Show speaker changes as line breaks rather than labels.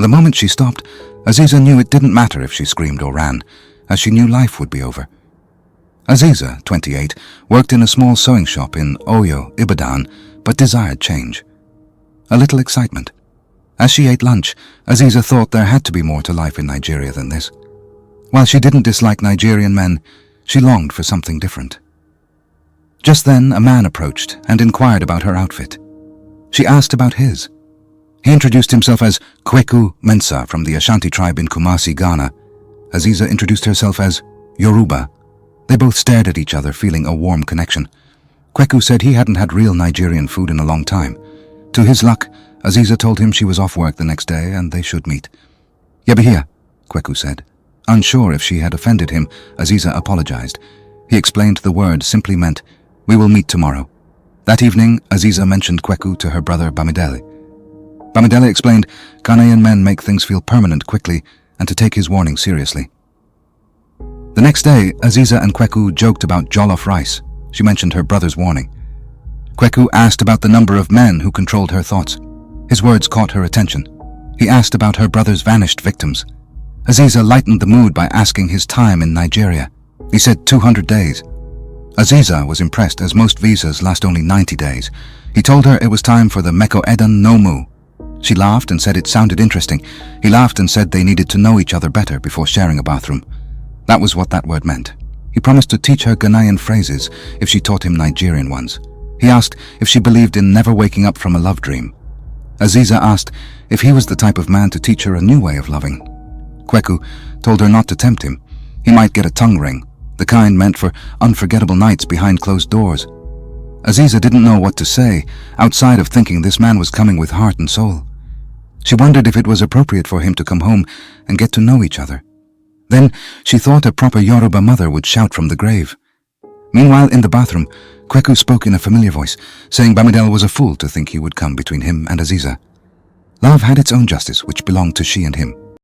The moment she stopped, Azeezah knew it didn't matter if she screamed or ran, as she knew life would be over. Azeezah, 28, worked in a small sewing shop in Oyo, Ibadan, but desired change. A little excitement. As she ate lunch, Azeezah thought there had to be more to life in Nigeria than this. While she didn't dislike Nigerian men, she longed for something different. Just then, a man approached and inquired about her outfit. She asked about his. He introduced himself as Kweku and Azeezah from the Ashanti tribe in Kumasi, Ghana. Azeezah introduced herself as Yoruba. They both stared at each other, feeling a warm connection. Kweku said he hadn't had real Nigerian food in a long time. To his luck, Azeezah told him she was off work the next day and they should meet. "Yebihia," Kweku said. Unsure if she had offended him, Azeezah apologized. He explained the word simply meant, "We will meet tomorrow." That evening, Azeezah mentioned Kweku to her brother Bamidele. Bamidele explained Ghanaian men make things feel permanent quickly and to take his warning seriously. The next day, Azeezah and Kweku joked about jollof rice. She mentioned her brother's warning. Kweku asked about the number of men who controlled her thoughts. His words caught her attention. He asked about her brother's vanished victims. Azeezah lightened the mood by asking his time in Nigeria. He said 200 days. Azeezah was impressed as most visas last only 90 days. He told her it was time for the Meko Edan Nomu. She laughed and said it sounded interesting. He laughed and said they needed to know each other better before sharing a bathroom. That was what that word meant. He promised to teach her Ghanaian phrases if she taught him Nigerian ones. He asked if she believed in never waking up from a love dream. Azeezah asked if he was the type of man to teach her a new way of loving. Kweku told her not to tempt him. He might get a tongue ring, the kind meant for unforgettable nights behind closed doors. Azeezah didn't know what to say, outside of thinking this man was coming with heart and soul. She wondered if it was appropriate for him to come home and get to know each other. Then she thought a proper Yoruba mother would shout from the grave. Meanwhile, in the bathroom, Kweku spoke in a familiar voice, saying Bamidele was a fool to think he would come between him and Azeezah. Love had its own justice, which belonged to she and him.